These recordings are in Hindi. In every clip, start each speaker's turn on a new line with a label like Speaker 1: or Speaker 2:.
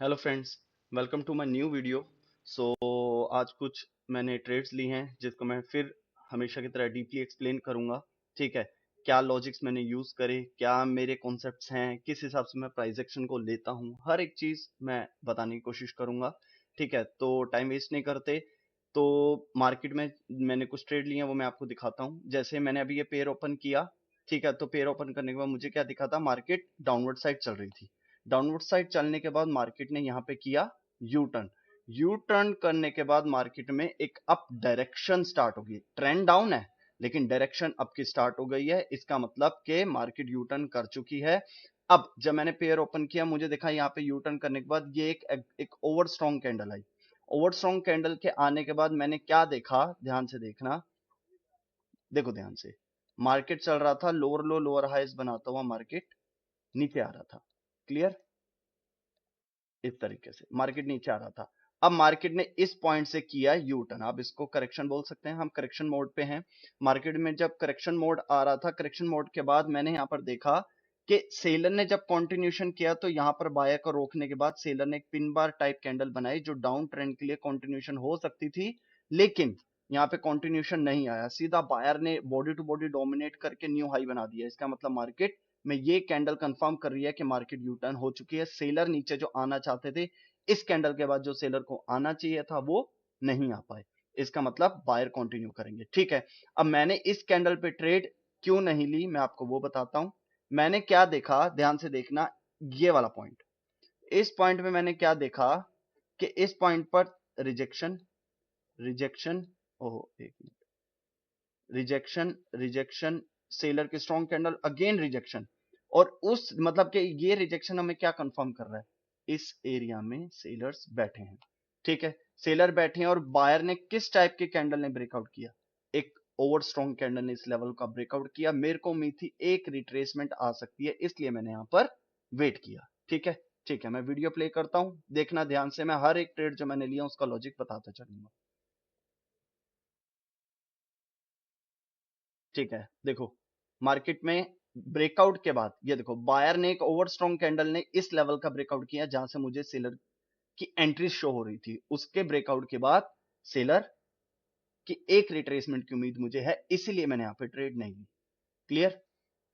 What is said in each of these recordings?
Speaker 1: Hello friends, welcome to my new video. So आज कुछ मैंने ट्रेड्स ली हैं जिसको मैं फिर हमेशा की तरह डीपली एक्सप्लेन करूंगा। ठीक है, क्या लॉजिक्स मैंने यूज करे, क्या मेरे कॉन्सेप्ट्स हैं, किस हिसाब से मैं प्राइस एक्शन को लेता हूं, हर एक चीज मैं बताने की कोशिश करूंगा। ठीक है, तो टाइम वेस्ट नहीं करते। तो मार्केट में मैंने कुछ ट्रेड लिए हैं, वो मैं आपको दिखाता हूँ। जैसे मैंने अभी ये पेयर ओपन किया। ठीक है, तो पेयर ओपन करने के बाद मुझे क्या दिखा था, मार्केट डाउनवर्ड साइड चल रही थी। डाउनवर्ड साइड चलने के बाद मार्केट ने यहाँ पे किया यू टर्न। यू टर्न करने के बाद मार्केट में एक अप डायरेक्शन स्टार्ट होगी। ट्रेंड डाउन है लेकिन डायरेक्शन अप की स्टार्ट हो गई है। इसका मतलब कि मार्केट यू टर्न कर चुकी है। अब जब मैंने पेयर ओपन किया, मुझे देखा यहाँ पे यू टर्न करने के बाद ये एक ओवर स्ट्रॉन्ग कैंडल आई। ओवर स्ट्रॉन्ग कैंडल के आने के बाद मैंने क्या देखा, ध्यान से देखना। देखो ध्यान से, मार्केट चल रहा था लोअर लो लोअर हाइज बनाता हुआ, मार्केट नीचे आ रहा था। क्लियर? इस तरीके से मार्केट नीचे आ रहा था। अब मार्केट ने इस पॉइंट से किया यू टर्न। आप इसको करेक्शन बोल सकते हैं, हम करेक्शन मोड पे हैं। मार्केट में जब करेक्शन मोड आ रहा था, करेक्शन मोड के बाद मैंने यहां पर देखा कि सेलर ने जब कंटिन्यूशन किया तो यहां पर बायर को रोकने के बाद सेलर ने एक पिन बार टाइप कैंडल बनाई जो डाउन ट्रेंड के लिए कंटिन्यूशन हो सकती थी, लेकिन यहाँ पे कंटिन्यूशन नहीं आया। सीधा बायर ने बॉडी टू बॉडी डोमिनेट करके न्यू हाई बना दिया। इसका मतलब मार्केट में ये कैंडल कंफर्म कर रही है कि मार्केट यू टर्न हो चुकी है। सेलर नीचे जो आना चाहते थे, इस कैंडल के बाद जो सेलर को आना चाहिए था वो नहीं आ पाए। इसका मतलब बायर कंटिन्यू करेंगे। ठीक है, अब मैंने इस कैंडल पे ट्रेड क्यों नहीं ली, मैं आपको वो बताता हूं। मैंने क्या देखा, ध्यान से देखना, ये वाला पॉइंट। इस पॉइंट में मैंने क्या देखा कि इस पॉइंट पर रिजेक्शन, रिजेक्शन, ओहो एक मिनट, रिजेक्शन, रिजेक्शन, सेलर की स्ट्रॉन्ग कैंडल, अगेन रिजेक्शन। और उस मतलब कि ये रिजेक्शन हमें क्या कंफर्म कर रहा है, इस एरिया में सेलर्स बैठे हैं। ठीक है, सेलर बैठे हैं और बायर ने किस टाइप के कैंडल ने ब्रेकआउट किया, एक ओवर स्ट्रॉन्ग कैंडल ने इस लेवल का ब्रेकआउट किया। मेरे को उम्मीद थी एक रिट्रेसमेंट आ सकती है, इसलिए मैंने यहां पर वेट किया। ठीक है, ठीक है, मैं वीडियो प्ले करता हूं, देखना ध्यान से। मैं हर एक ट्रेड जो मैंने लिया उसका लॉजिक बताता चलूंगा। ठीक है, देखो मार्केट में ब्रेकआउट के बाद ये देखो, बायर ने एक ओवर स्ट्रॉन्ग कैंडल ने इस लेवल का ब्रेकआउट किया जहां से मुझे सेलर की एंट्री शो हो रही थी। उसके ब्रेकआउट के बाद सेलर की एक रिट्रेसमेंट की उम्मीद मुझे है, इसीलिए मैंने यहां पे ट्रेड नहीं ली। क्लियर?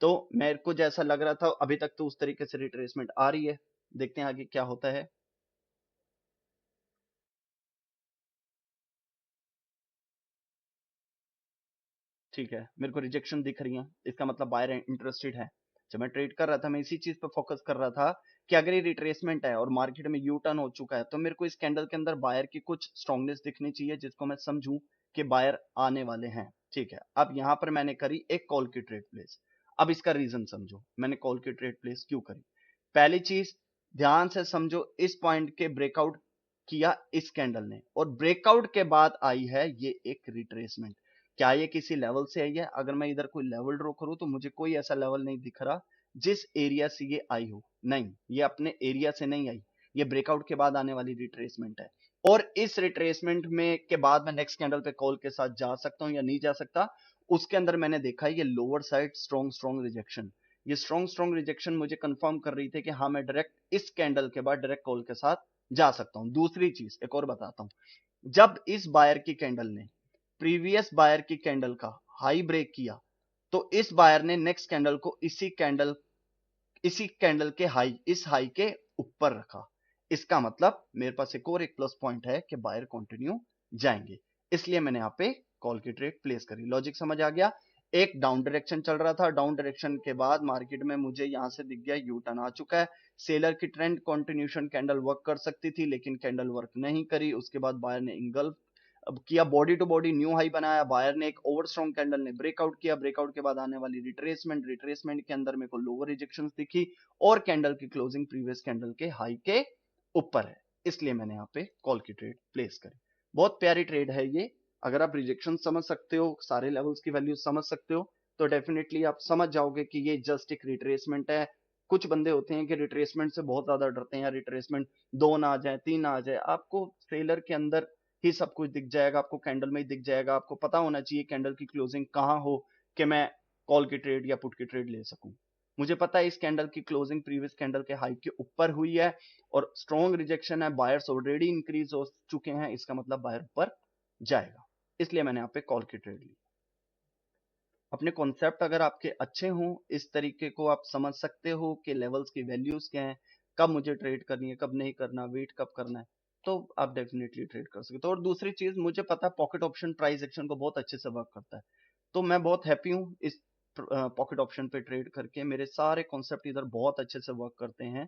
Speaker 1: तो मेरे को जैसा लग रहा था अभी तक तो उस तरीके से रिट्रेसमेंट आ रही है। देखते हैं आगे क्या होता है। ठीक है, मेरे को रिजेक्शन दिख रही है, इसका मतलब बायर इंटरेस्टेड है। जब मैं ट्रेड कर रहा था मैं इसी चीज पे फोकस कर रहा था कि अगर ये रिट्रेसमेंट है और मार्केट में यू टर्न हो चुका है तो मेरे को इस कैंडल के अंदर बायर की कुछ स्ट्रांगनेस दिखनी चाहिए जिसको मैं समझूं कि बायर आने वाले हैं। ठीक है, अब यहां पर मैंने करी एक कॉल की ट्रेड प्लेस। अब इसका रीजन समझो, मैंने कॉल की ट्रेड प्लेस क्यों करी। पहली चीज, ध्यान से समझो, इस पॉइंट के ब्रेकआउट किया इस कैंडल ने और ब्रेकआउट के बाद आई है ये एक रिट्रेसमेंट। क्या ये किसी लेवल से आई है? अगर मैं इधर कोई लेवल ड्रॉ करूं तो मुझे कोई ऐसा लेवल नहीं दिख रहा जिस एरिया से ये आई हो। नहीं, ये अपने एरिया से नहीं आई, ये ब्रेकआउट के बाद आने वाली रिट्रेसमेंट है। और इस रिट्रेसमेंट में के बाद मैं नेक्स्ट कैंडल पे कॉल के साथ जा सकता हूं या नहीं जा सकता। उसके अंदर मैंने देखा ये lower side strong strong rejection. ये स्ट्रॉन्ग स्ट्रॉन्ग रिजेक्शन मुझे कंफर्म कर रही थी कि हाँ, मैं डायरेक्ट इस कैंडल के बाद डायरेक्ट कॉल के साथ जा सकता हूं। दूसरी चीज एक और बताता हूं, जब इस बायर की कैंडल ने प्रीवियस बायर की कैंडल का हाई ब्रेक किया तो इस बायर ने नेक्स्ट कैंडल को इसी कैंडल के हाई, इस हाई के ऊपर रखा। इसका मतलब मेरे पास एक और एक प्लस पॉइंट है कि बायर कंटिन्यू जाएंगे, इसलिए मैंने यहां पे कॉल की ट्रेड प्लेस करी। लॉजिक समझ आ गया? एक डाउन डायरेक्शन चल रहा था, डाउन डायरेक्शन के बाद मार्केट में मुझे यहां से दिख गया यू टर्न आ चुका है। सेलर की ट्रेंड कंटिन्यूशन कैंडल वर्क कर सकती थी लेकिन कैंडल वर्क नहीं करी। उसके बाद बायर ने इंगल्फ अब किया, body to body new high बनाया। बायर ने एक ओवर स्ट्रॉन्ग कैंडल ने ब्रेकआउट किया। ब्रेकआउट के बाद आने वाली रिट्रेसमेंट, रिट्रेसमेंट के अंदर मेरे को लोअर रिजेक्शंस दिखी और कैंडल की क्लोजिंग प्रीवियस कैंडल के हाई के ऊपर है, इसलिए मैंने यहाँ पे कॉल की ट्रेड प्लेस करी। बहुत प्यारी ट्रेड है ये। अगर आप रिजेक्शन समझ सकते हो, सारे लेवल्स की वैल्यू समझ सकते हो, तो डेफिनेटली आप समझ जाओगे कि ये जस्ट एक रिट्रेसमेंट है। कुछ बंदे होते हैं कि रिट्रेसमेंट से बहुत ज्यादा डरते हैं, या रिट्रेसमेंट दो ना आ जाए, तीन ना आ जाए। आपको सेलर के अंदर ही सब कुछ दिख जाएगा, आपको कैंडल में ही दिख जाएगा। आपको पता होना चाहिए कैंडल की क्लोजिंग कहाँ हो कि मैं कॉल की ट्रेड या पुट की ट्रेड ले सकूं। मुझे पता है इस कैंडल की क्लोजिंग प्रीवियस कैंडल के हाई के ऊपर हुई है और स्ट्रॉन्ग रिजेक्शन है, बायर्स ऑलरेडी इंक्रीज हो चुके हैं, इसका मतलब बायर ऊपर जाएगा, इसलिए मैंने यहाँ पे कॉल की ट्रेड ली। अपने कॉन्सेप्ट अगर आपके अच्छे हों, इस तरीके को आप समझ सकते हो कि लेवल्स की वैल्यूज क्या है, कब मुझे ट्रेड करनी है, कब नहीं करना, वेट कब करना है, तो आप डेफिनेटली ट्रेड कर सकते हो। और दूसरी चीज, मुझे पता है पॉकेट ऑप्शन प्राइस एक्शन को बहुत अच्छे से वर्क करता है, तो मैं बहुत हैप्पी हूँ इस पॉकेट ऑप्शन पे ट्रेड करके। मेरे सारे कॉन्सेप्ट इधर बहुत अच्छे से वर्क करते हैं,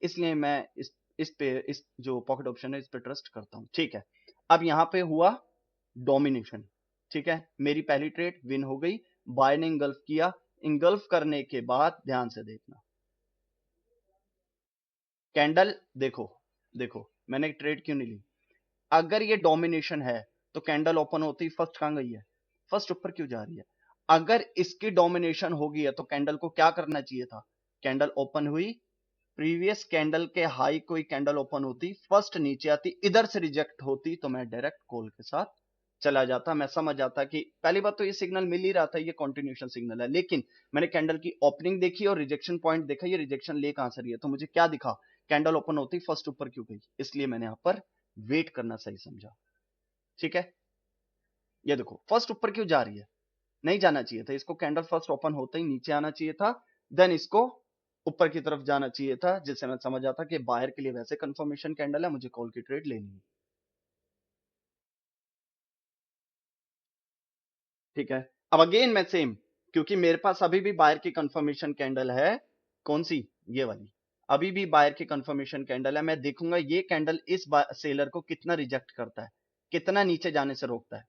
Speaker 1: इसलिए मैं इस जो पॉकेट ऑप्शन है इस पे ट्रस्ट करता हूँ। ठीक है, अब यहाँ पे हुआ डोमिनेशन। ठीक है, मेरी पहली ट्रेड विन हो गई, बाय ने इंगल्फ किया। इंगल्फ करने के बाद ध्यान से देखना, कैंडल देखो, देखो मैंने ट्रेड क्यों नहीं ली। अगर ये डोमिनेशन है तो कैंडल ओपन होती फर्स्ट कहां गई है, फर्स्ट ऊपर क्यों जा रही है। अगर इसकी डोमिनेशन होगी है तो कैंडल को क्या करना चाहिए था, कैंडल ओपन हुई, प्रीवियस कैंडल के हाई कोई कैंडल ओपन होती, फर्स्ट नीचे आती, इधर से रिजेक्ट होती, तो मैं डायरेक्ट कॉल के साथ चला जाता। मैं समझ जाता कि पहली बात तो ये सिग्नल मिल ही रहा था, ये कंटिन्यूएशन सिग्नल है, लेकिन मैंने कैंडल की ओपनिंग देखी और रिजेक्शन पॉइंट देखा, ये रिजेक्शन ले कहां से रही है, तो मुझे क्या दिखा, कैंडल ओपन होती फर्स्ट ऊपर क्यों गई, इसलिए मैंने यहां पर वेट करना सही समझा। ठीक है, ये देखो फर्स्ट ऊपर क्यों जा रही है, नहीं जाना चाहिए था इसको, कैंडल फर्स्ट ओपन होते ही नीचे आना चाहिए था, देन इसको ऊपर की तरफ जाना चाहिए था, जिससे मैं समझ आता कि बायर के लिए वैसे कंफर्मेशन कैंडल है, मुझे कॉल की ट्रेड लेनी है। ठीक है, अब अगेन मैं सेम, क्योंकि मेरे पास अभी भी बायर की कंफर्मेशन कैंडल है, कौन सी, ये वाली, अभी भी बायर की कंफर्मेशन कैंडल है। मैं देखूंगा ये कैंडल इस सेलर को कितना रिजेक्ट करता है, कितना नीचे जाने से रोकता है,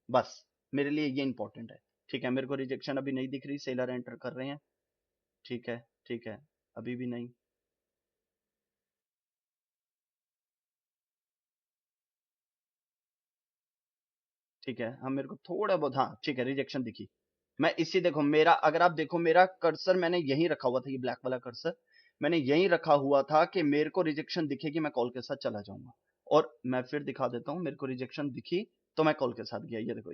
Speaker 1: बस मेरे लिए ये इंपॉर्टेंट है। ठीक है, मेरे को रिजेक्शन अभी नहीं दिख रही, सेलर एंटर कर रहे हैं। ठीक है, ठीक है, अभी भी नहीं। ठीक है, हम मेरे को थोड़ा बहुत, हाँ ठीक है, रिजेक्शन दिखी। मैं इसी देखो मेरा, अगर आप देखो मेरा कर्सर मैंने यहीं रखा हुआ था, ये ब्लैक वाला कर्सर मैंने यहीं रखा हुआ था कि मेरे को रिजेक्शन दिखेगी मैं कॉल के साथ चला जाऊंगा। और मैं फिर दिखा देता हूं, मेरे को रिजेक्शन दिखी तो मैं कॉल के साथ गया, ये देखो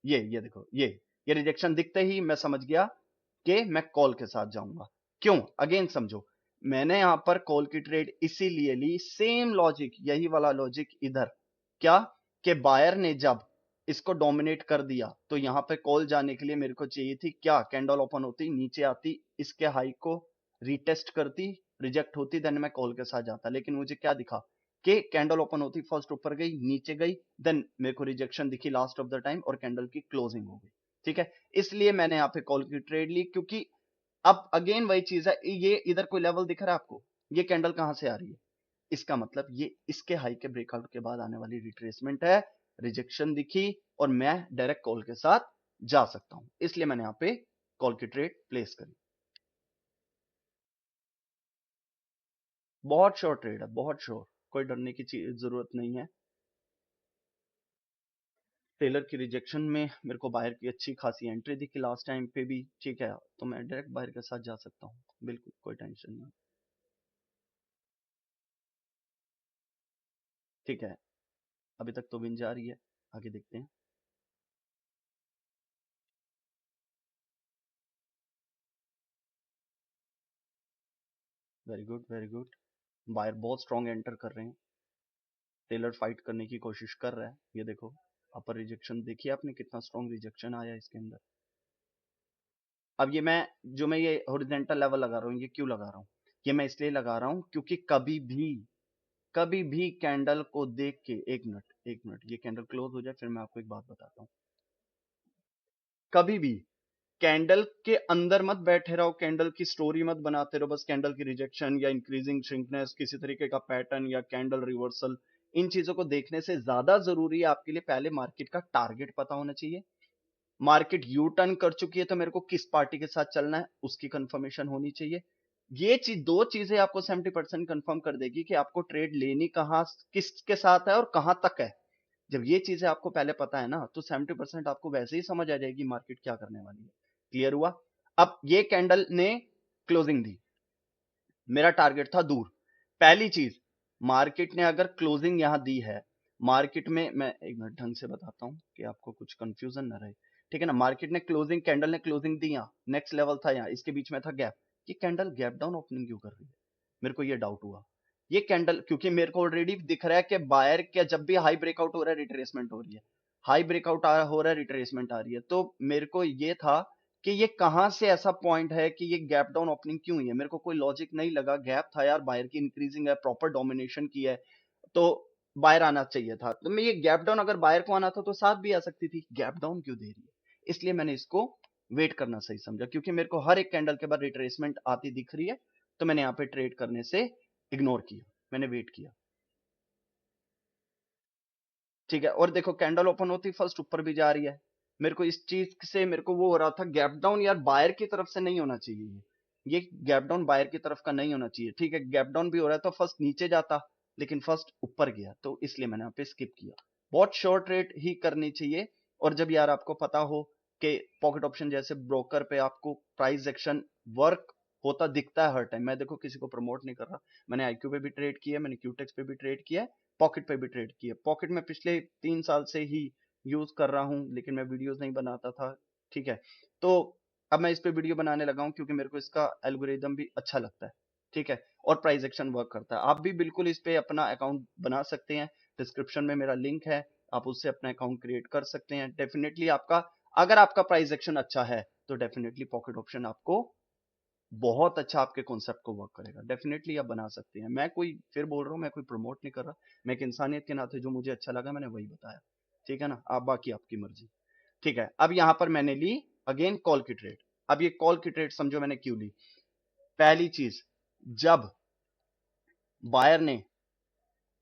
Speaker 1: ये देखो ये रिजेक्शन दिखते ही मैं समझ गया कि मैं कॉल के साथ जाऊंगा। क्यों, अगेन समझो, मैंने यहां पर कॉल की ट्रेड इसीलिए ली, सेम लॉजिक, यही वाला लॉजिक इधर, क्या कि बायर ने जब इसको डोमिनेट कर दिया तो यहां पे कॉल जाने के लिए मेरे को चाहिए थी क्या, कैंडल ओपन होती नीचे आती, इसके हाई को रीटेस्ट करती, रिजेक्ट होती, देन मैं कॉल के साथ जाता। लेकिन मुझे क्या दिखा कि कैंडल ओपन होती फर्स्ट ऊपर गई, नीचे गई, देन मेरे को रिजेक्शन दिखी लास्ट ऑफ द टाइम और कैंडल की क्लोजिंग हो गई। ठीक है, इसलिए मैंने यहाँ पे कॉल की ट्रेड ली, क्योंकि अब अगेन वही चीज है, ये इधर कोई लेवल दिख रहा है आपको, ये कैंडल कहां से आ रही है, इसका मतलब ये इसके हाई के ब्रेकआउट के बाद आने वाली रिट्रेसमेंट है, रिजेक्शन दिखी और मैं डायरेक्ट कॉल के साथ जा सकता हूं, इसलिए मैंने यहां पे कॉल की ट्रेड प्लेस करी। बहुत श्योर ट्रेड है, बहुत श्योर, कोई डरने की जरूरत नहीं है। टेलर की रिजेक्शन में मेरे को बाहर की अच्छी खासी एंट्री दिखी लास्ट टाइम पे भी। ठीक है, तो मैं डायरेक्ट बाहर के साथ जा सकता हूँ, बिल्कुल कोई टेंशन नहीं। ठीक है, अभी तक तो विन जा रही है, आगे देखते हैं। Very good, very good, buyer बहुत स्ट्रॉन्ग एंटर कर रहे हैं, टेलर फाइट करने की कोशिश कर रहा है, ये देखो अपर रिजेक्शन देखिए आपने, कितना स्ट्रॉन्ग रिजेक्शन आया इसके अंदर। अब ये मैं, जो मैं ये हॉरिजॉन्टल लेवल लगा रहा हूँ, ये क्यों लगा रहा हूँ, ये मैं इसलिए लगा रहा हूँ क्योंकि कभी भी कैंडल को देख के, एक मिनट ये कैंडल क्लोज हो जाए फिर मैं आपको एक बात बताता हूँ। कभी भी कैंडल के अंदर मत बैठे रहो, कैंडल की स्टोरी मत बनाते रहो, बस कैंडल की रिजेक्शन या इंक्रीजिंग श्रिंकनेस, किसी तरीके का पैटर्न या कैंडल रिवर्सल, इन चीजों को देखने से ज्यादा जरूरी है आपके लिए पहले मार्केट का टारगेट पता होना चाहिए। मार्केट यू टर्न कर चुकी है तो मेरे को किस पार्टी के साथ चलना है उसकी कंफर्मेशन होनी चाहिए। ये चीज, दो चीजें आपको 70% कंफर्म कर देगी कि आपको ट्रेड लेनी कहां किसके साथ है और कहां तक है। जब ये चीजें आपको पहले पता है ना तो 70% आपको वैसे ही समझ आ जाएगी मार्केट क्या करने वाली है। क्लियर हुआ। अब ये कैंडल ने क्लोजिंग दी, मेरा टारगेट था दूर। पहली चीज, मार्केट ने अगर क्लोजिंग यहां दी है, मार्केट में, मैं एक मिनट ढंग से बताता हूं कि आपको कुछ कंफ्यूजन ना रहे। ठीक है ना, मार्केट ने क्लोजिंग, कैंडल ने क्लोजिंग दी, यहां नेक्स्ट लेवल था, यहां इसके बीच में था गैप, ये कैंडल गैप डाउन ओपनिंग क्यों कर रही है, मेरे को ये डाउट हुआ। ये कैंडल, क्योंकि मेरे को ऑलरेडी दिख रहा है कि बायर क्या जब भी हाई ब्रेकआउट हो रहा है रिट्रेसमेंट हो रही है, हाई ब्रेकआउट हो रहा है रिट्रेसमेंट आ रही है, तो मेरे को ये था कि ये कहां से ऐसा पॉइंट है कि ये गैप डाउन ओपनिंग क्यों हुई है। मेरे को कोई लॉजिक नहीं लगा, गैप था यार, बायर की इंक्रीजिंग है, प्रॉपर डोमिनेशन की है, तो बायर आना चाहिए था। तो मैं ये गैप डाउन अगर बायर को आना था तो साथ भी आ सकती थी, गैप डाउन क्यों दे रही है, इसलिए मैंने इसको वेट करना सही समझा, क्योंकि मेरे को हर एक कैंडल के बाद रिट्रेसमेंट आती दिख रही है, तो मैंने यहाँ पे ट्रेड करने से इग्नोर किया, मैंने वेट किया। ठीक है, और देखो कैंडल ओपन होती फर्स्ट ऊपर भी जा रही है, मेरे को इस चीज से मेरे को वो हो रहा था गैप डाउन यार बायर की तरफ से नहीं होना चाहिए, ये गैप डाउन बायर की तरफ का नहीं होना चाहिए। ठीक है, गैप डाउन भी हो रहा है तो फर्स्ट नीचे जाता, लेकिन फर्स्ट ऊपर गया, तो इसलिए मैंने यहाँ पे स्किप किया। बहुत शॉर्ट रेट ही करनी चाहिए, और जब यार आपको पता हो कि पॉकेट ऑप्शन जैसे ब्रोकर पे आपको प्राइस एक्शन वर्क होता दिखता है हर टाइम, मैं देखो किसी को प्रमोट नहीं कर रहा, मैंने आईक्यू पे भी ट्रेड किया, मैंने क्यूटेक्स पे भी ट्रेड किया, पॉकेट पे भी ट्रेड किया। पॉकेट में पिछले 3 साल से ही यूज कर रहा हूँ, लेकिन मैं वीडियोस नहीं बनाता था। ठीक है, तो अब मैं इस पे वीडियो बनाने लगा हूँ क्योंकि मेरे को इसका एल्गोरिदम भी अच्छा लगता है। ठीक है, और प्राइस एक्शन वर्क करता है। आप भी बिल्कुल इस पे अपना अकाउंट बना सकते हैं, डिस्क्रिप्शन में मेरा लिंक है, आप उससे अपना अकाउंट क्रिएट कर सकते हैं। डेफिनेटली आपका, अगर आपका प्राइस एक्शन अच्छा है तो डेफिनेटली पॉकेट ऑप्शन आपको बहुत अच्छा आपके कॉन्सेप्ट को वर्क करेगा, डेफिनेटली आप बना सकते हैं। मैं कोई फिर बोल रहा हूँ, मैं कोई प्रमोट नहीं कर रहा, मैं एक इंसानियत के नाते जो मुझे अच्छा लगा मैंने वही बताया। ठीक है ना, आप बाकी आपकी मर्जी। ठीक है, अब यहां पर मैंने ली अगेन कॉल की ट्रेड। अब ये कॉल की ट्रेड समझो मैंने क्यों ली। पहली चीज, जब बायर ने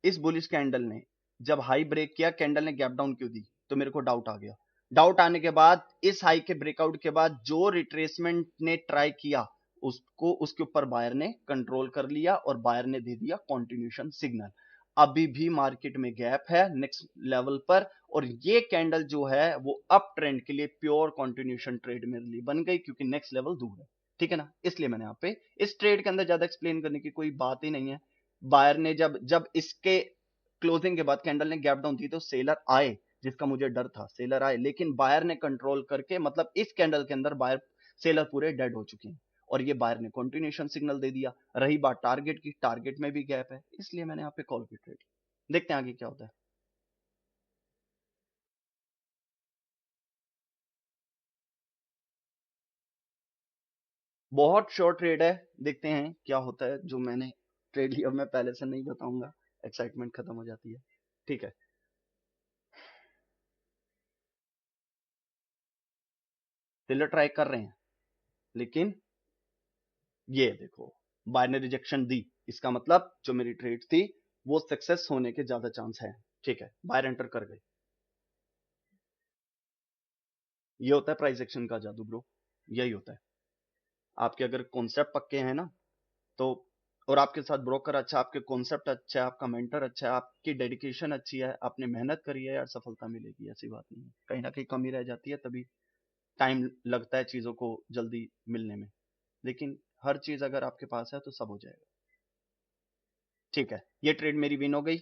Speaker 1: इस बुलिश कैंडल ने जब हाई ब्रेक किया, कैंडल ने गैप डाउन क्यों दी, तो मेरे को डाउट आ गया। डाउट आने के बाद इस हाई के ब्रेकआउट के बाद जो रिट्रेसमेंट ने ट्राई किया उसको उसके ऊपर बायर ने कंट्रोल कर लिया और बायर ने दे दिया कॉन्टिन्यूशन सिग्नल। अभी भी मार्केट में गैप है नेक्स्ट लेवल पर, और ये कैंडल जो है वो अप ट्रेंड के लिए प्योर कॉन्टिन्यूशन ट्रेड मेरे लिए बन गई, क्योंकि नेक्स्ट लेवल दूर है। ठीक है ना, इसलिए मैंने यहाँ पे इस ट्रेड के अंदर ज्यादा एक्सप्लेन करने की कोई बात ही नहीं है। बायर ने जब जब इसके क्लोजिंग के बाद कैंडल ने गैप डाउन दी तो सेलर आए, जिसका मुझे डर था, सेलर आए, लेकिन बायर ने कंट्रोल करके, मतलब इस कैंडल के अंदर बायर सेलर पूरे डेड हो चुके हैं, और ये बायर ने कंटिन्यूएशन सिग्नल दे दिया। रही बात टारगेट की, टारगेट में भी गैप है, इसलिए मैंने यहाँ पे कॉल की ट्रेड। देखते हैं आगे क्या होता है। बहुत शॉर्ट ट्रेड है, देखते हैं क्या होता है। जो मैंने ट्रेड लिया मैं पहले से नहीं बताऊंगा, एक्साइटमेंट खत्म हो जाती है। ठीक है, सेलर ट्राई कर रहे हैं, लेकिन ये देखो बाय ने रिजेक्शन दी, इसका मतलब जो मेरी ट्रेड थी वो सक्सेस होने के ज्यादा चांस है। ठीक है, बायर एंटर कर गए। ये होता है प्राइस एक्शन का जादू ब्रो, यही होता है। आपके अगर कॉन्सेप्ट पक्के हैं ना, तो और आपके साथ ब्रोकर अच्छा, आपके कॉन्सेप्ट अच्छा है, आपका मेंटर अच्छा है, आपकी डेडिकेशन अच्छी है, आपने मेहनत करी है, यार सफलता मिलेगी, ऐसी बात नहीं है। कहीं ना कहीं कमी रह जाती है, तभी टाइम लगता है चीजों को जल्दी मिलने में, लेकिन हर चीज अगर आपके पास है तो सब हो जाएगा। ठीक है, ये ट्रेड मेरी विन हो गई।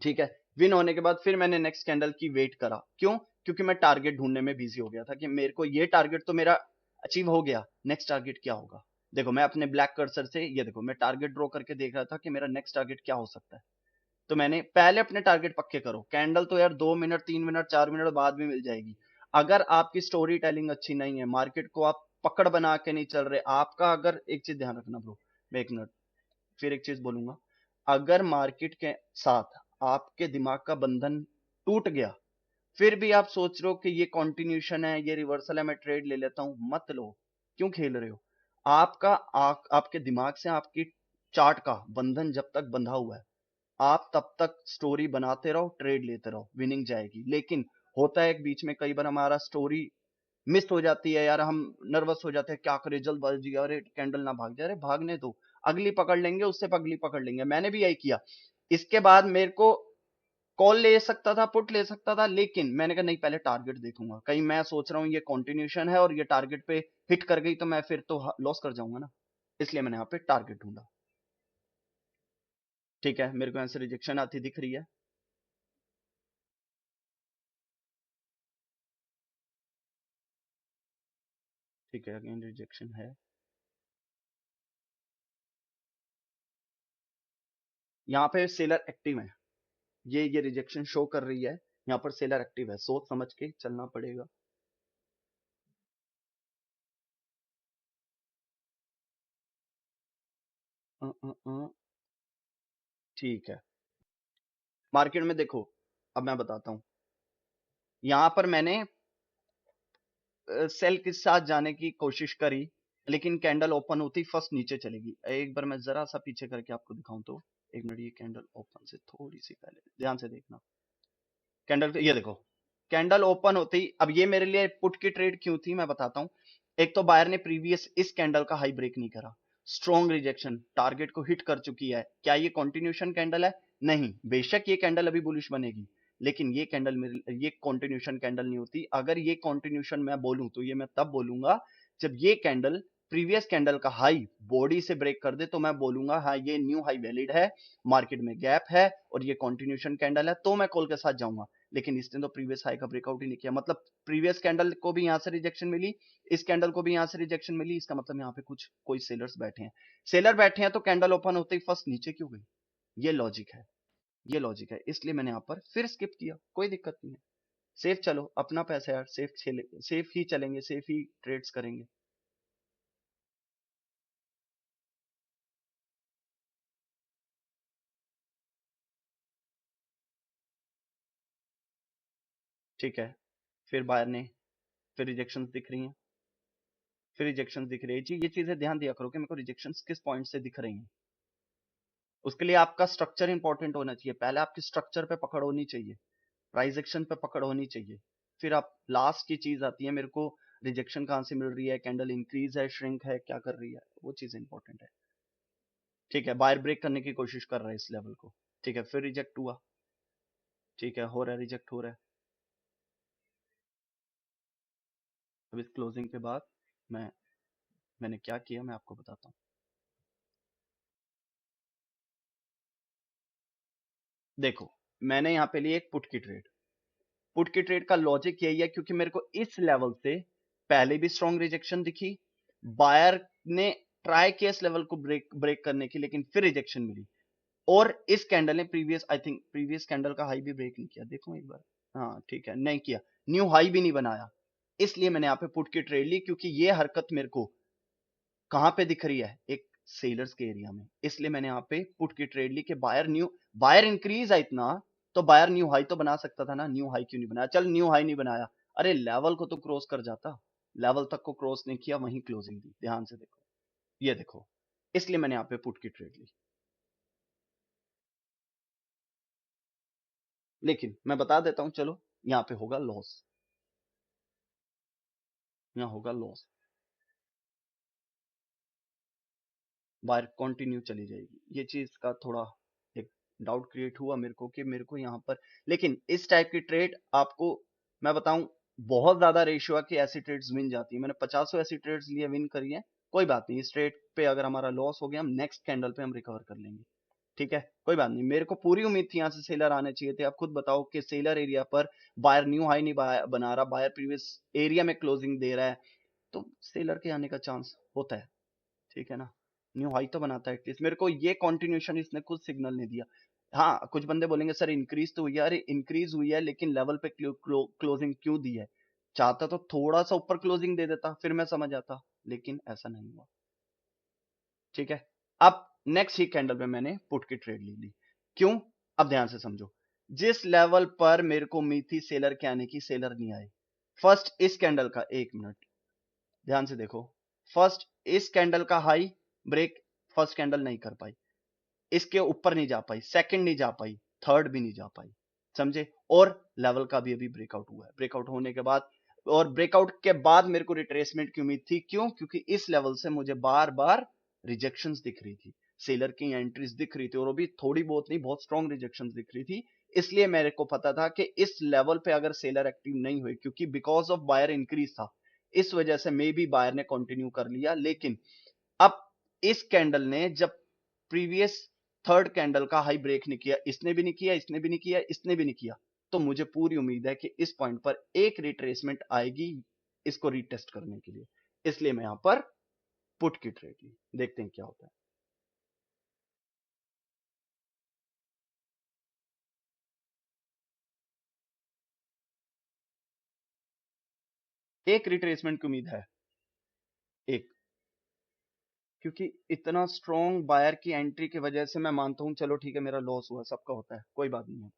Speaker 1: ठीक है, विन होने के बाद फिर मैंने नेक्स्ट कैंडल की वेट करा, क्यों, क्योंकि मैं टारगेट ढूंढने में बिजी हो गया था कि मेरे को ये टारगेट तो मेरा अचीव हो गया, नेक्स्ट टारगेट क्या होगा। देखो मैं अपने ब्लैक कर्सर से ये देखो मैं टारगेट ड्रॉ करके देख रहा था कि मेरा नेक्स्ट टारगेट क्या हो सकता है। तो मैंने पहले अपने टारगेट पक्के करो, कैंडल तो यार 2 मिनट 3 मिनट 4 मिनट बाद भी मिल जाएगी। अगर आपकी स्टोरी टेलिंग अच्छी नहीं है, मार्केट को आप पकड़ बना के नहीं चल रहे, आपका अगर एक चीज ध्यान रखना ब्रो, मैं एक मिनट फिर एक चीज बोलूंगा, अगर मार्केट के साथ आपके दिमाग का बंधन टूट गया, फिर भी आप सोच रहे हो कि ये कॉन्टिन्यूशन है, ये रिवर्सल है, मैं ट्रेड ले लेता हूं, मत लो। क्यों खेल रहे हो, आपका आपके दिमाग से आपकी चार्ट का बंधन जब तक बंधा हुआ है, आप तब तक स्टोरी बनाते रहो, ट्रेड लेते रहो, विनिंग जाएगी। लेकिन होता है एक बीच में कई बार हमारा स्टोरी मिस हो जाती है यार, हम नर्वस हो जाते हैं, क्या करें जल्दबाजी, अरे कैंडल ना भाग जाए, अरे भागने दो, अगली पकड़ लेंगे, उससे अगली पकड़ लेंगे। मैंने भी यही किया। इसके बाद मेरे को कॉल ले सकता था, पुट ले सकता था, लेकिन मैंने कहा नहीं, पहले टारगेट देखूंगा, कहीं मैं सोच रहा हूँ ये कंटिन्यूशन है और ये टारगेट पे हिट कर गई तो मैं फिर तो लॉस कर जाऊंगा ना, इसलिए मैंने यहाँ पे टारगेट ढूंढा। ठीक है, मेरे को यहाँ से रिजेक्शन आती दिख रही है। ठीक है, अगेन रिजेक्शन है। यहाँ पे सेलर एक्टिव है, ये रिजेक्शन शो कर रही है, यहाँ पर सेलर एक्टिव है, सोच समझ के चलना पड़ेगा। ठीक है, मार्केट में देखो, अब मैं बताता हूं, यहां पर मैंने सेल के साथ जाने की कोशिश करी, लेकिन कैंडल ओपन होती फर्स्ट नीचे चलेगी। एक बार मैं जरा सा पीछे करके आपको दिखाऊं तो, एक मिनट, ये कैंडल ओपन से थोड़ी सी पहले ध्यान से देखना, कैंडल ये देखो, कैंडल ओपन होती, अब ये मेरे लिए पुट की ट्रेड क्यों थी मैं बताता हूं। एक तो बायर ने प्रीवियस इस कैंडल का हाई ब्रेक नहीं करा, स्ट्रॉन्ग रिजेक्शन, टारगेट को हिट कर चुकी है। क्या ये कंटिन्यूशन कैंडल है? नहीं, बेशक ये कैंडल अभी बुलिश बनेगी, लेकिन ये कैंडल मेरे, ये कंटिन्यूशन कैंडल नहीं होती। अगर ये कंटिन्यूशन मैं बोलूं तो ये मैं तब बोलूंगा जब ये कैंडल प्रीवियस कैंडल का हाई बॉडी से ब्रेक कर दे, तो मैं बोलूंगा हाँ ये न्यू हाई वैलिड है, मार्केट में गैप है और ये कंटिन्यूशन कैंडल है, तो मैं कॉल के साथ जाऊंगा। लेकिन इसने तो प्रीवियस हाई का ब्रेकआउट ही नहीं किया, मतलब प्रीवियस कैंडल को भी यहां से रिजेक्शन मिली, इस कैंडल को भी यहां से रिजेक्शन मिली, इसका मतलब यहाँ पे कुछ कोई सेलर्स बैठे हैं। सेलर बैठे हैं तो कैंडल ओपन होते ही फर्स्ट नीचे क्यों गई? ये लॉजिक है, ये लॉजिक है, इसलिए मैंने यहाँ पर फिर स्किप किया, कोई दिक्कत नहीं है। सेफ चलो, अपना पैसा यार, सेफ ही चलेंगे, सेफ ही ट्रेड्स करेंगे। ठीक है, फिर बायर ने, फिर रिजेक्शन दिख रही हैं, फिर रिजेक्शन दिख रही है जी, ये चीजें ध्यान दिया करो कि मेरे को रिजेक्शन किस पॉइंट से दिख रही हैं। उसके लिए आपका स्ट्रक्चर इंपॉर्टेंट होना चाहिए, पहले आपकी स्ट्रक्चर पे पकड़ होनी चाहिए, प्राइस एक्शन पे पकड़ होनी चाहिए, फिर आप लास्ट की चीज आती है मेरे को रिजेक्शन कहाँ से मिल रही है, कैंडल इंक्रीज है, श्रिंक है, क्या कर रही है, वो चीज इंपॉर्टेंट है। ठीक है, बायर ब्रेक करने की कोशिश कर रहा है इस लेवल को, ठीक है, फिर रिजेक्ट हुआ, ठीक है, हो रहा है, रिजेक्ट हो रहा है। अब इस क्लोजिंग के बाद मैं मैंने क्या किया मैं आपको बताता हूँ। देखो, मैंने यहाँ पे लिए एक पुट की ट्रेड, पुट की ट्रेड का लॉजिक यही है क्योंकि मेरे को इस लेवल से पहले भी स्ट्रॉन्ग रिजेक्शन दिखी, बायर ने ट्राई किया इस लेवल को ब्रेक ब्रेक करने की, लेकिन फिर रिजेक्शन मिली, और इस कैंडल ने previous, I think previous candle का हाई भी ब्रेक नहीं किया, देखो एक बार, हाँ ठीक है, नहीं किया, न्यू हाई भी नहीं बनाया, इसलिए मैंने यहाँ पे पुट की ट्रेड ली, क्योंकि ये हरकत मेरे को कहां पे दिख रही है, एक सेलर्स के एरिया में, इसलिए मैंने यहाँ पे पुट की ट्रेड ली कि बायर इंक्रीज है इतना, तो बायर न्यू हाई तो बना सकता था ना, न्यू हाई क्यों नहीं बनाया? चल न्यू हाई नहीं बनाया, अरे लेवल को तो क्रॉस कर जाता, लेवल तक को क्रॉस नहीं किया, वहीं क्लोजिंग दी, ध्यान से देखो, ये देखो, इसलिए मैंने यहाँ पे पुट की ट्रेड ली। लेकिन मैं बता देता हूं, चलो यहाँ पे होगा लॉस, यहाँ होगा लॉस, बायर कंटिन्यू चली जाएगी, ये चीज का थोड़ा एक डाउट क्रिएट हुआ मेरे को कि मेरे को यहाँ पर, लेकिन इस टाइप की ट्रेड आपको मैं बताऊं, बहुत ज्यादा रेशियो है कि ऐसी ट्रेड्स विन जाती है, मैंने 50 ऐसी ट्रेड्स लिए विन करी है, कोई बात नहीं, इस ट्रेड पे अगर हमारा लॉस हो गया, हम नेक्स्ट कैंडल पे हम रिकवर कर लेंगे, ठीक है, कोई बात नहीं, मेरे को पूरी उम्मीद थी यहाँ से सेलर आने चाहिए थे। आप खुद बताओ कि सेलर एरिया पर बायर न्यू हाई नहीं बना रहा, बायर प्रीवियस एरिया में क्लोजिंग दे रहा है, तो सेलर के आने का चांस होता है, ठीक है ना, न्यू हाई तो बनाता है एटलीस्ट, मेरे को ये कंटिन्यूशन इसने खुद सिग्नल नहीं दिया। हाँ, कुछ बंदे बोलेंगे सर इंक्रीज तो हुई है, अरे इंक्रीज हुई है लेकिन लेवल पे क्लोजिंग क्यों दी है? चाहता तो थोड़ा सा ऊपर क्लोजिंग दे देता, फिर मैं समझ आता, लेकिन ऐसा नहीं हुआ, ठीक है। अब नेक्स्ट ही कैंडल पे मैंने पुट की ट्रेड ले ली, क्यों? अब ध्यान से समझो, जिस लेवल पर मेरे को उम्मीद थी सेलर के आने की, सेलर नहीं आए। फर्स्ट इस कैंडल का, एक मिनट ध्यान से देखो, फर्स्ट इस कैंडल का हाई ब्रेक फर्स्ट कैंडल नहीं कर पाई, इसके ऊपर नहीं जा पाई, सेकंड नहीं जा पाई, थर्ड भी नहीं जा पाई, समझे, और लेवल का भी अभी ब्रेकआउट हुआ है, ब्रेकआउट होने के बाद, और ब्रेकआउट के बाद मेरे को रिट्रेसमेंट की उम्मीद थी, क्यों? क्योंकि इस लेवल से मुझे बार बार रिजेक्शंस दिख रही थी, सेलर की एंट्रीज दिख रही थी, और वो भी थोड़ी बहुत नहीं, बहुत स्ट्रॉन्ग रिजेक्शंस दिख रही थी, इसलिए मेरे को पता था कि इस लेवल पे अगर सेलर एक्टिव नहीं हुई, क्योंकि बिकॉज ऑफ बायर इंक्रीज था, इस वजह से मे बी बायर ने कंटिन्यू कर लिया, लेकिन अब इस कैंडल ने जब प्रीवियस थर्ड कैंडल का हाई ब्रेक नहीं किया, इसने भी नहीं किया, इसने भी नहीं किया, इसने भी नहीं किया, तो मुझे पूरी उम्मीद है कि इस पॉइंट पर एक रिट्रेसमेंट आएगी इसको रीटेस्ट करने के लिए, इसलिए मैं यहां पर पुट की ट्रेड ली, देखते हैं क्या होता है। एक रिट्रेसमेंट की उम्मीद है, एक, क्योंकि इतना स्ट्रॉन्ग बायर की एंट्री की वजह से मैं मानता हूं चलो ठीक है मेरा लॉस हुआ, सबका होता है, कोई बात नहीं है,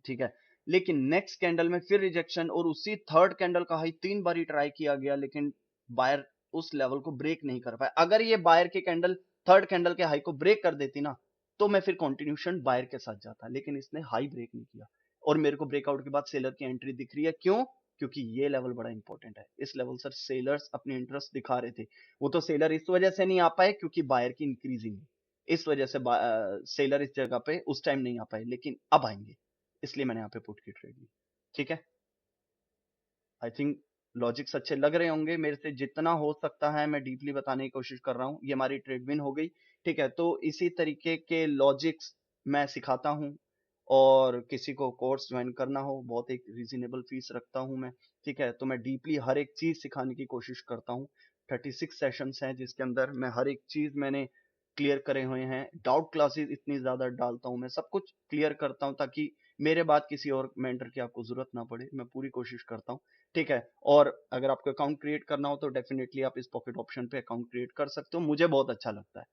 Speaker 1: ठीक है। लेकिन नेक्स्ट कैंडल में फिर रिजेक्शन और उसी थर्ड कैंडल का हाई 3 बार ट्राई किया गया, लेकिन बायर उस लेवल को ब्रेक नहीं कर पाया। अगर ये बायर की कैंडल थर्ड कैंडल के हाई को ब्रेक कर देती ना, तो मैं फिर कंटिन्यूशन बायर के साथ जाता, लेकिन इसने हाई ब्रेक नहीं किया और मेरे को ब्रेकआउट के बाद सेलर की एंट्री दिख रही है। क्यों? क्योंकि ये लेवल बड़ा इंपॉर्टेंट है। इस लेवल सर सेलर्स अपने इंटरेस्ट दिखा रहे थे। वो तो सेलर इस वजह से नहीं आ पाए क्योंकि बायर की इंक्रीजिंग, इस वजह से सेलर इस जगह पे उस टाइम नहीं आ पाए, लेकिन अब आएंगे, इसलिए मैंने यहाँ पे पुट की ट्रेड ली। ठीक है, आई थिंक लॉजिक्स अच्छे लग रहे होंगे। मेरे से जितना हो सकता है मैं डीपली बताने की कोशिश कर रहा हूँ। ये हमारी ट्रेड विन हो गई। ठीक है, तो इसी तरीके के लॉजिक्स मैं सिखाता हूँ, और किसी को कोर्स ज्वाइन करना हो, बहुत एक रीजनेबल फीस रखता हूँ मैं। ठीक है, तो मैं डीपली हर एक चीज सिखाने की कोशिश करता हूँ। 36 सेशंस हैं जिसके अंदर मैं हर एक चीज मैंने क्लियर करे हुए हैं। डाउट क्लासेस इतनी ज्यादा डालता हूँ, मैं सब कुछ क्लियर करता हूँ ताकि मेरे बाद किसी और मेंटर की आपको जरूरत ना पड़े। मैं पूरी कोशिश करता हूँ। ठीक है, और अगर आपको अकाउंट क्रिएट करना हो तो डेफिनेटली आप इस पॉकेट ऑप्शन पे अकाउंट क्रिएट कर सकते हो। मुझे बहुत अच्छा लगता है,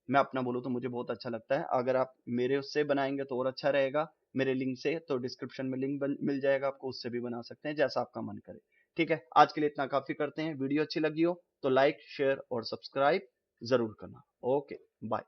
Speaker 1: मैं अपना बोलूँ तो मुझे बहुत अच्छा लगता है। अगर आप मेरे उससे बनाएंगे तो और अच्छा रहेगा, मेरे लिंक से, तो डिस्क्रिप्शन में लिंक मिल जाएगा आपको, उससे भी बना सकते हैं जैसा आपका मन करे। ठीक है, आज के लिए इतना काफी करते हैं। वीडियो अच्छी लगी हो तो लाइक, शेयर और सब्सक्राइब जरूर करना। Okay, bye.